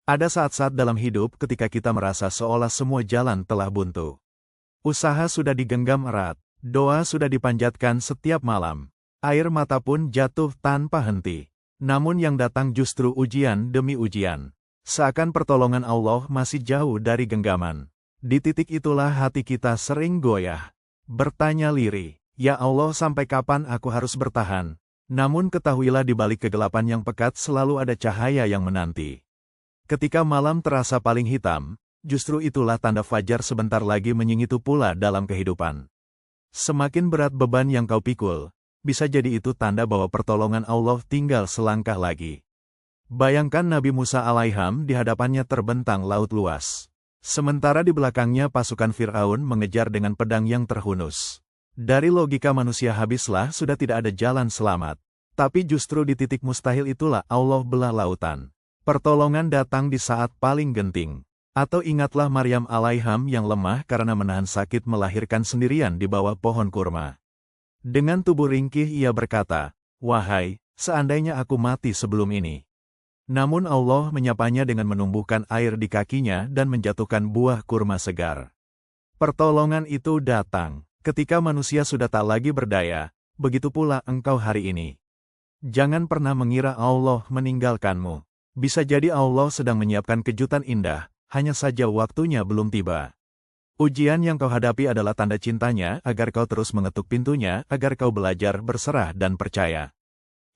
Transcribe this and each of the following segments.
Ada saat-saat dalam hidup ketika kita merasa seolah semua jalan telah buntu. Usaha sudah digenggam erat, doa sudah dipanjatkan setiap malam, air mata pun jatuh tanpa henti. Namun yang datang justru ujian demi ujian. Seakan pertolongan Allah masih jauh dari genggaman. Di titik itulah hati kita sering goyah. Bertanya lirih, "Ya Allah, sampai kapan aku harus bertahan?" Namun ketahuilah di balik kegelapan yang pekat selalu ada cahaya yang menanti. Ketika malam terasa paling hitam, justru itulah tanda fajar sebentar lagi menyingitu pula dalam kehidupan. Semakin berat beban yang kau pikul, bisa jadi itu tanda bahwa pertolongan Allah tinggal selangkah lagi. Bayangkan Nabi Musa alaiham di hadapannya terbentang laut luas. Sementara di belakangnya pasukan Fir'aun mengejar dengan pedang yang terhunus. Dari logika manusia habislah sudah tidak ada jalan selamat. Tapi justru di titik mustahil itulah Allah belah lautan. Pertolongan datang di saat paling genting. Atau ingatlah Maryam alaiham yang lemah karena menahan sakit melahirkan sendirian di bawah pohon kurma. Dengan tubuh ringkih ia berkata, "Wahai, seandainya aku mati sebelum ini." Namun Allah menyapanya dengan menumbuhkan air di kakinya dan menjatuhkan buah kurma segar. Pertolongan itu datang ketika manusia sudah tak lagi berdaya, begitu pula engkau hari ini. Jangan pernah mengira Allah meninggalkanmu. Bisa jadi Allah sedang menyiapkan kejutan indah, hanya saja waktunya belum tiba. Ujian yang kau hadapi adalah tanda cintanya agar kau terus mengetuk pintunya, agar kau belajar berserah dan percaya.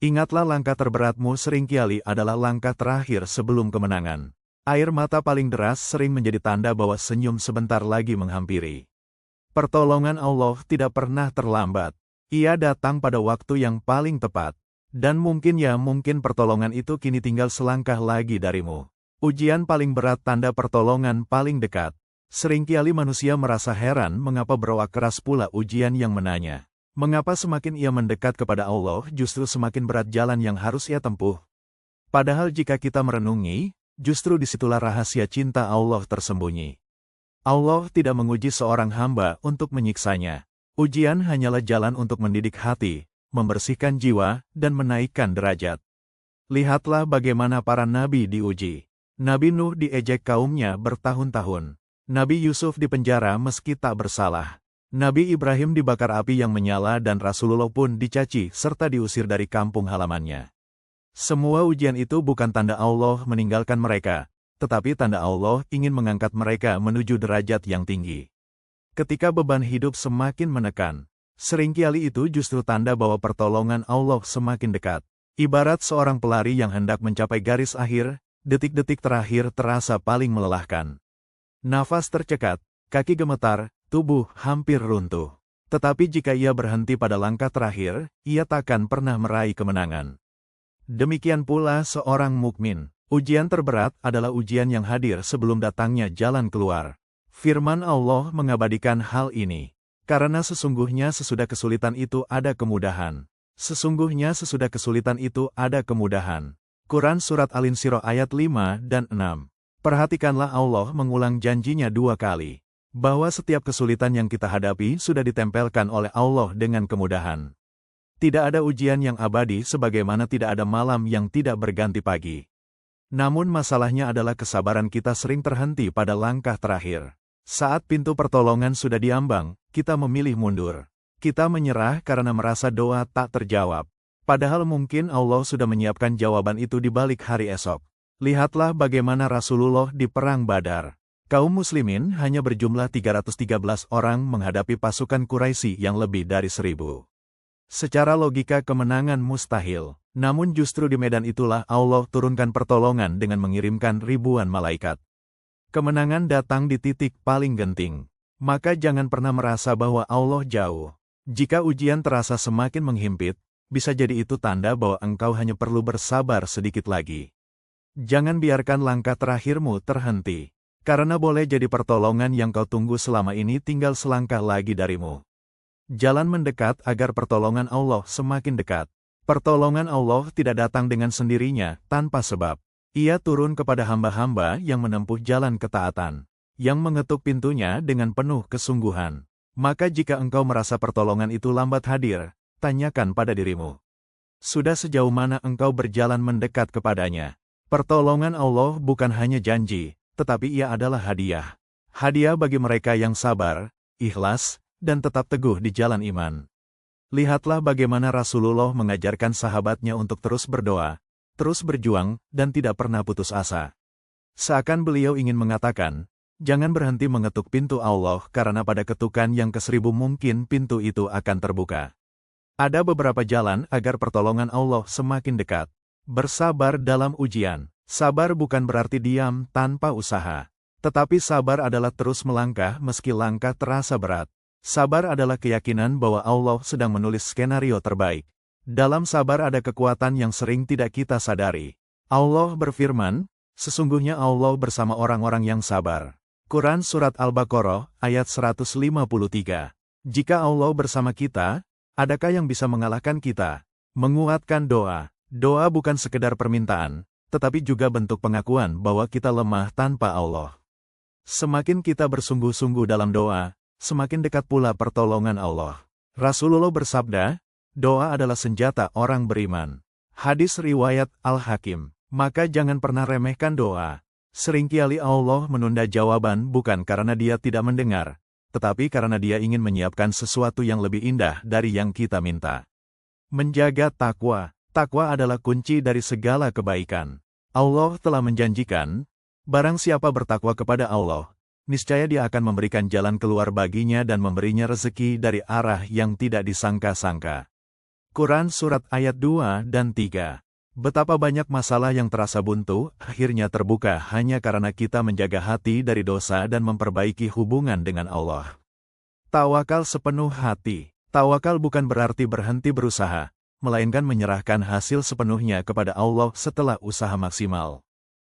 Ingatlah langkah terberatmu seringkali adalah langkah terakhir sebelum kemenangan. Air mata paling deras sering menjadi tanda bahwa senyum sebentar lagi menghampiri. Pertolongan Allah tidak pernah terlambat. Ia datang pada waktu yang paling tepat. Dan mungkin pertolongan itu kini tinggal selangkah lagi darimu. Ujian paling berat tanda pertolongan paling dekat. Seringkali manusia merasa heran mengapa beroak keras pula ujian yang menanya. Mengapa semakin ia mendekat kepada Allah justru semakin berat jalan yang harus ia tempuh. Padahal jika kita merenungi, justru disitulah rahasia cinta Allah tersembunyi. Allah tidak menguji seorang hamba untuk menyiksanya. Ujian hanyalah jalan untuk mendidik hati, membersihkan jiwa, dan menaikkan derajat. Lihatlah bagaimana para nabi diuji. Nabi Nuh diejek kaumnya bertahun-tahun. Nabi Yusuf dipenjara meski tak bersalah. Nabi Ibrahim dibakar api yang menyala dan Rasulullah pun dicaci serta diusir dari kampung halamannya. Semua ujian itu bukan tanda Allah meninggalkan mereka, tetapi tanda Allah ingin mengangkat mereka menuju derajat yang tinggi. Ketika beban hidup semakin menekan, seringkali itu justru tanda bahwa pertolongan Allah semakin dekat. Ibarat seorang pelari yang hendak mencapai garis akhir, detik-detik terakhir terasa paling melelahkan. Nafas tercekat, kaki gemetar, tubuh hampir runtuh. Tetapi jika ia berhenti pada langkah terakhir, ia takkan pernah meraih kemenangan. Demikian pula seorang mukmin. Ujian terberat adalah ujian yang hadir sebelum datangnya jalan keluar. Firman Allah mengabadikan hal ini. Karena sesungguhnya sesudah kesulitan itu ada kemudahan. Sesungguhnya sesudah kesulitan itu ada kemudahan. Quran Surat Al-Insyirah ayat 5 dan 6. Perhatikanlah Allah mengulang janjinya 2 kali. Bahwa setiap kesulitan yang kita hadapi sudah ditempelkan oleh Allah dengan kemudahan. Tidak ada ujian yang abadi sebagaimana tidak ada malam yang tidak berganti pagi. Namun masalahnya adalah kesabaran kita sering terhenti pada langkah terakhir. Saat pintu pertolongan sudah diambang, kita memilih mundur. Kita menyerah karena merasa doa tak terjawab. Padahal mungkin Allah sudah menyiapkan jawaban itu di balik hari esok. Lihatlah bagaimana Rasulullah di Perang Badar. Kaum muslimin hanya berjumlah 313 orang menghadapi pasukan Quraisy yang lebih dari 1000. Secara logika kemenangan mustahil. Namun justru di medan itulah Allah turunkan pertolongan dengan mengirimkan ribuan malaikat. Kemenangan datang di titik paling genting. Maka jangan pernah merasa bahwa Allah jauh. Jika ujian terasa semakin menghimpit, bisa jadi itu tanda bahwa engkau hanya perlu bersabar sedikit lagi. Jangan biarkan langkah terakhirmu terhenti. Karena boleh jadi pertolongan yang kau tunggu selama ini tinggal selangkah lagi darimu. Jalan mendekat agar pertolongan Allah semakin dekat. Pertolongan Allah tidak datang dengan sendirinya, tanpa sebab. Ia turun kepada hamba-hamba yang menempuh jalan ketaatan, yang mengetuk pintunya dengan penuh kesungguhan. Maka jika engkau merasa pertolongan itu lambat hadir, tanyakan pada dirimu. Sudah sejauh mana engkau berjalan mendekat kepadanya? Pertolongan Allah bukan hanya janji, tetapi ia adalah hadiah. Hadiah bagi mereka yang sabar, ikhlas, dan tetap teguh di jalan iman. Lihatlah bagaimana Rasulullah mengajarkan sahabatnya untuk terus berdoa, terus berjuang, dan tidak pernah putus asa. Seakan beliau ingin mengatakan, jangan berhenti mengetuk pintu Allah karena pada ketukan yang ke-1000 mungkin pintu itu akan terbuka. Ada beberapa jalan agar pertolongan Allah semakin dekat. Bersabar dalam ujian. Sabar bukan berarti diam tanpa usaha. Tetapi sabar adalah terus melangkah meski langkah terasa berat. Sabar adalah keyakinan bahwa Allah sedang menulis skenario terbaik. Dalam sabar ada kekuatan yang sering tidak kita sadari. Allah berfirman, sesungguhnya Allah bersama orang-orang yang sabar. Quran Surat Al-Baqarah, ayat 153. Jika Allah bersama kita, adakah yang bisa mengalahkan kita? Menguatkan doa. Doa bukan sekedar permintaan, tetapi juga bentuk pengakuan bahwa kita lemah tanpa Allah. Semakin kita bersungguh-sungguh dalam doa, semakin dekat pula pertolongan Allah. Rasulullah bersabda, doa adalah senjata orang beriman. Hadis riwayat Al-Hakim. Maka jangan pernah remehkan doa. Seringkali Allah menunda jawaban bukan karena Dia tidak mendengar, tetapi karena Dia ingin menyiapkan sesuatu yang lebih indah dari yang kita minta. Menjaga takwa. Takwa adalah kunci dari segala kebaikan. Allah telah menjanjikan, barang siapa bertakwa kepada Allah, niscaya Dia akan memberikan jalan keluar baginya dan memberinya rezeki dari arah yang tidak disangka-sangka. Quran Surat ayat 2 dan 3. Betapa banyak masalah yang terasa buntu, akhirnya terbuka hanya karena kita menjaga hati dari dosa dan memperbaiki hubungan dengan Allah. Tawakal sepenuh hati. Tawakal bukan berarti berhenti berusaha, melainkan menyerahkan hasil sepenuhnya kepada Allah setelah usaha maksimal.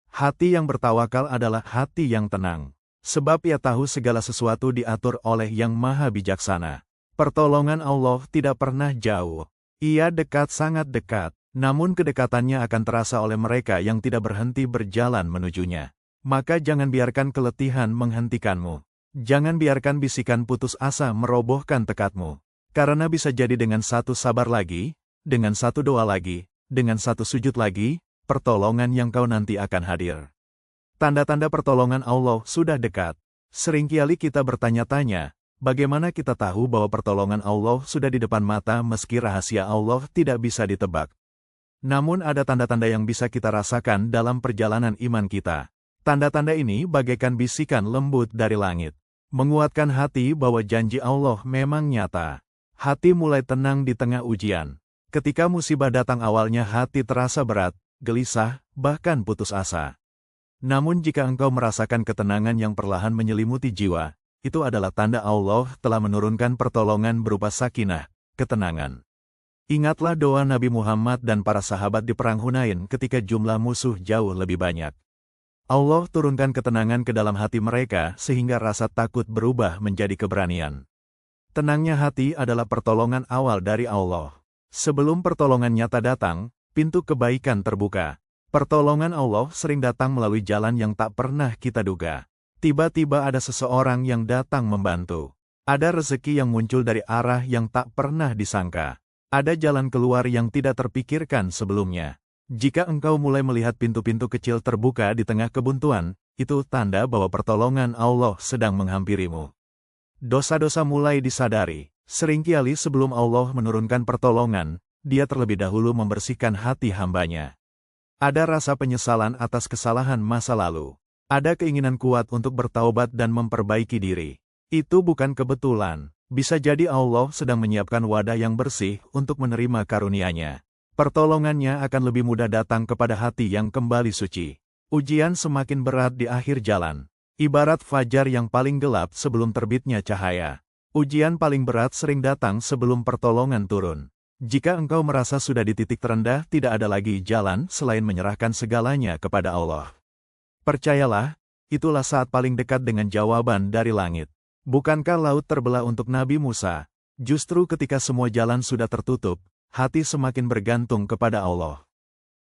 Hati yang bertawakal adalah hati yang tenang, sebab ia tahu segala sesuatu diatur oleh Yang Maha Bijaksana. Pertolongan Allah tidak pernah jauh. Ia dekat, sangat dekat, namun kedekatannya akan terasa oleh mereka yang tidak berhenti berjalan menujunya. Maka jangan biarkan keletihan menghentikanmu. Jangan biarkan bisikan putus asa merobohkan tekadmu. Karena bisa jadi dengan satu sabar lagi, dengan satu doa lagi, dengan satu sujud lagi, pertolongan yang kau nanti akan hadir. Tanda-tanda pertolongan Allah sudah dekat. Seringkali kita bertanya-tanya, bagaimana kita tahu bahwa pertolongan Allah sudah di depan mata meski rahasia Allah tidak bisa ditebak. Namun ada tanda-tanda yang bisa kita rasakan dalam perjalanan iman kita. Tanda-tanda ini bagaikan bisikan lembut dari langit, menguatkan hati bahwa janji Allah memang nyata. Hati mulai tenang di tengah ujian. Ketika musibah datang awalnya hati terasa berat, gelisah, bahkan putus asa. Namun jika engkau merasakan ketenangan yang perlahan menyelimuti jiwa, itu adalah tanda Allah telah menurunkan pertolongan berupa sakinah, ketenangan. Ingatlah doa Nabi Muhammad dan para sahabat di Perang Hunain ketika jumlah musuh jauh lebih banyak. Allah turunkan ketenangan ke dalam hati mereka sehingga rasa takut berubah menjadi keberanian. Tenangnya hati adalah pertolongan awal dari Allah. Sebelum pertolongan nyata datang, pintu kebaikan terbuka. Pertolongan Allah sering datang melalui jalan yang tak pernah kita duga. Tiba-tiba ada seseorang yang datang membantu. Ada rezeki yang muncul dari arah yang tak pernah disangka. Ada jalan keluar yang tidak terpikirkan sebelumnya. Jika engkau mulai melihat pintu-pintu kecil terbuka di tengah kebuntuan, itu tanda bahwa pertolongan Allah sedang menghampirimu. Dosa-dosa mulai disadari. Seringkali sebelum Allah menurunkan pertolongan, Dia terlebih dahulu membersihkan hati hambanya. Ada rasa penyesalan atas kesalahan masa lalu. Ada keinginan kuat untuk bertaubat dan memperbaiki diri. Itu bukan kebetulan. Bisa jadi Allah sedang menyiapkan wadah yang bersih untuk menerima karunia-Nya. Pertolongannya akan lebih mudah datang kepada hati yang kembali suci. Ujian semakin berat di akhir jalan. Ibarat fajar yang paling gelap sebelum terbitnya cahaya. Ujian paling berat sering datang sebelum pertolongan turun. Jika engkau merasa sudah di titik terendah, tidak ada lagi jalan selain menyerahkan segalanya kepada Allah. Percayalah, itulah saat paling dekat dengan jawaban dari langit. Bukankah laut terbelah untuk Nabi Musa? Justru ketika semua jalan sudah tertutup, hati semakin bergantung kepada Allah.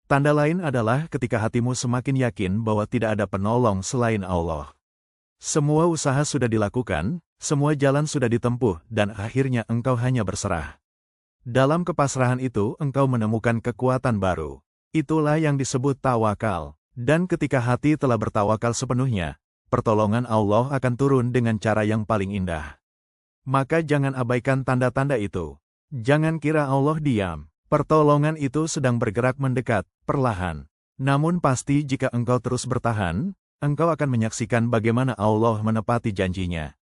Tanda lain adalah ketika hatimu semakin yakin bahwa tidak ada penolong selain Allah. Semua usaha sudah dilakukan, semua jalan sudah ditempuh, dan akhirnya engkau hanya berserah. Dalam kepasrahan itu engkau menemukan kekuatan baru. Itulah yang disebut tawakal. Dan ketika hati telah bertawakal sepenuhnya, pertolongan Allah akan turun dengan cara yang paling indah. Maka jangan abaikan tanda-tanda itu. Jangan kira Allah diam. Pertolongan itu sedang bergerak mendekat, perlahan. Namun pasti jika engkau terus bertahan, engkau akan menyaksikan bagaimana Allah menepati janjinya.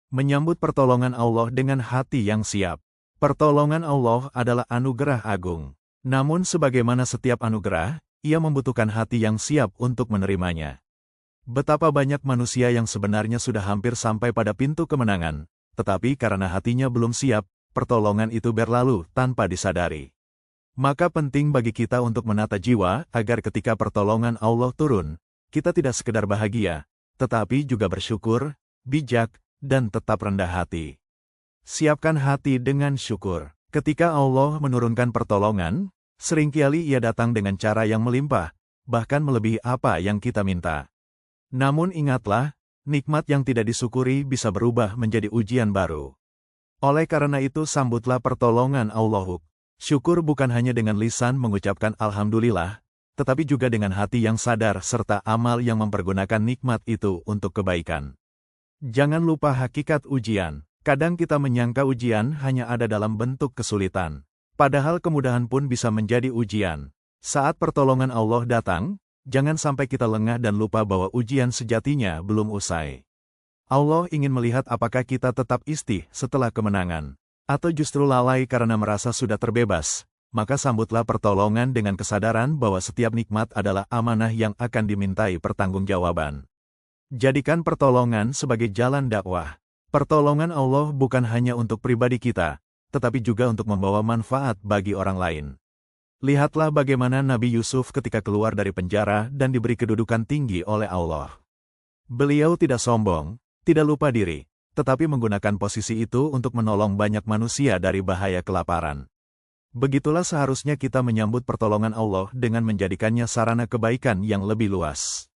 Menyambut pertolongan Allah dengan hati yang siap. Pertolongan Allah adalah anugerah agung. Namun sebagaimana setiap anugerah, ia membutuhkan hati yang siap untuk menerimanya. Betapa banyak manusia yang sebenarnya sudah hampir sampai pada pintu kemenangan, tetapi karena hatinya belum siap, pertolongan itu berlalu tanpa disadari. Maka penting bagi kita untuk menata jiwa agar ketika pertolongan Allah turun, kita tidak sekedar bahagia, tetapi juga bersyukur, bijak, dan tetap rendah hati. Siapkan hati dengan syukur. Ketika Allah menurunkan pertolongan, seringkali ia datang dengan cara yang melimpah, bahkan melebihi apa yang kita minta. Namun ingatlah, nikmat yang tidak disyukuri bisa berubah menjadi ujian baru. Oleh karena itu sambutlah pertolongan Allah. Syukur bukan hanya dengan lisan mengucapkan Alhamdulillah, tetapi juga dengan hati yang sadar serta amal yang mempergunakan nikmat itu untuk kebaikan. Jangan lupa hakikat ujian. Kadang kita menyangka ujian hanya ada dalam bentuk kesulitan. Padahal kemudahan pun bisa menjadi ujian. Saat pertolongan Allah datang, jangan sampai kita lengah dan lupa bahwa ujian sejatinya belum usai. Allah ingin melihat apakah kita tetap istih setelah kemenangan, atau justru lalai karena merasa sudah terbebas. Maka sambutlah pertolongan dengan kesadaran bahwa setiap nikmat adalah amanah yang akan dimintai pertanggungjawaban. Jadikan pertolongan sebagai jalan dakwah. Pertolongan Allah bukan hanya untuk pribadi kita, tetapi juga untuk membawa manfaat bagi orang lain. Lihatlah bagaimana Nabi Yusuf ketika keluar dari penjara dan diberi kedudukan tinggi oleh Allah. Beliau tidak sombong, tidak lupa diri, tetapi menggunakan posisi itu untuk menolong banyak manusia dari bahaya kelaparan. Begitulah seharusnya kita menyambut pertolongan Allah dengan menjadikannya sarana kebaikan yang lebih luas.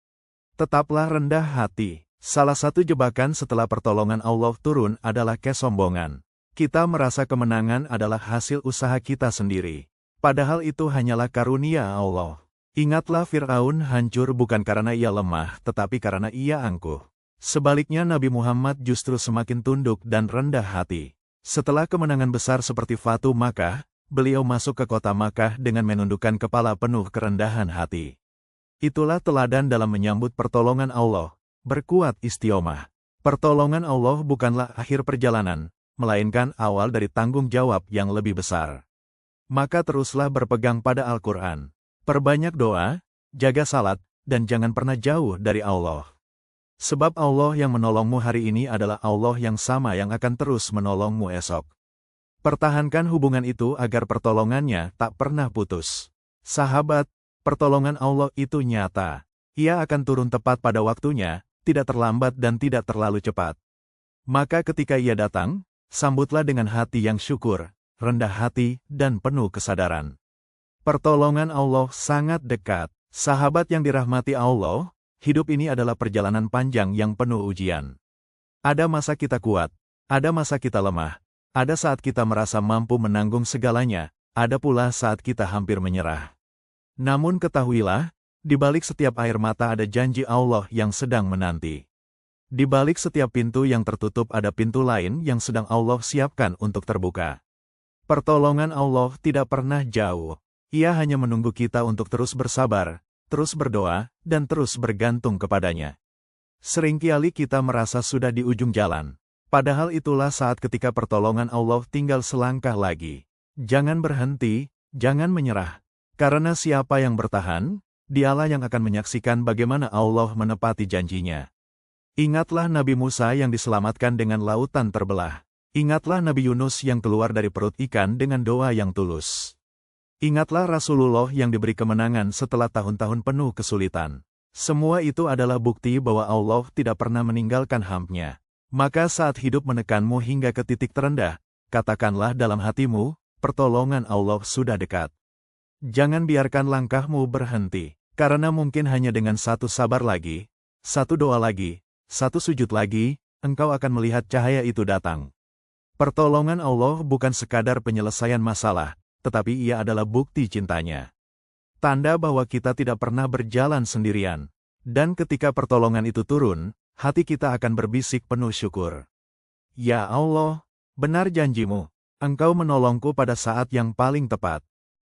Tetaplah rendah hati. Salah satu jebakan setelah pertolongan Allah turun adalah kesombongan. Kita merasa kemenangan adalah hasil usaha kita sendiri. Padahal itu hanyalah karunia Allah. Ingatlah Fir'aun hancur bukan karena ia lemah, tetapi karena ia angkuh. Sebaliknya Nabi Muhammad justru semakin tunduk dan rendah hati. Setelah kemenangan besar seperti Fatu Makkah, beliau masuk ke kota Makkah dengan menundukkan kepala penuh kerendahan hati. Itulah teladan dalam menyambut pertolongan Allah, berkuat istiqomah. Pertolongan Allah bukanlah akhir perjalanan, melainkan awal dari tanggung jawab yang lebih besar. Maka teruslah berpegang pada Al-Quran. Perbanyak doa, jaga salat, dan jangan pernah jauh dari Allah. Sebab Allah yang menolongmu hari ini adalah Allah yang sama yang akan terus menolongmu esok. Pertahankan hubungan itu agar pertolongannya tak pernah putus. Sahabat, pertolongan Allah itu nyata. Ia akan turun tepat pada waktunya, tidak terlambat dan tidak terlalu cepat. Maka ketika ia datang, sambutlah dengan hati yang syukur, rendah hati, dan penuh kesadaran. Pertolongan Allah sangat dekat. Sahabat yang dirahmati Allah, hidup ini adalah perjalanan panjang yang penuh ujian. Ada masa kita kuat, ada masa kita lemah, ada saat kita merasa mampu menanggung segalanya, ada pula saat kita hampir menyerah. Namun ketahuilah, di balik setiap air mata ada janji Allah yang sedang menanti. Di balik setiap pintu yang tertutup ada pintu lain yang sedang Allah siapkan untuk terbuka. Pertolongan Allah tidak pernah jauh. Ia hanya menunggu kita untuk terus bersabar, terus berdoa, dan terus bergantung kepadanya. Seringkali kita merasa sudah di ujung jalan. Padahal itulah saat ketika pertolongan Allah tinggal selangkah lagi. Jangan berhenti, jangan menyerah. Karena siapa yang bertahan, dialah yang akan menyaksikan bagaimana Allah menepati janjinya. Ingatlah Nabi Musa yang diselamatkan dengan lautan terbelah. Ingatlah Nabi Yunus yang keluar dari perut ikan dengan doa yang tulus. Ingatlah Rasulullah yang diberi kemenangan setelah tahun-tahun penuh kesulitan. Semua itu adalah bukti bahwa Allah tidak pernah meninggalkan hamba-Nya. Maka saat hidup menekanmu hingga ke titik terendah, katakanlah dalam hatimu, pertolongan Allah sudah dekat. Jangan biarkan langkahmu berhenti, karena mungkin hanya dengan satu sabar lagi, satu doa lagi, satu sujud lagi, engkau akan melihat cahaya itu datang. Pertolongan Allah bukan sekadar penyelesaian masalah, tetapi ia adalah bukti cintanya. Tanda bahwa kita tidak pernah berjalan sendirian. Dan ketika pertolongan itu turun, hati kita akan berbisik penuh syukur. Ya Allah, benar janjimu. Engkau menolongku pada saat yang paling tepat.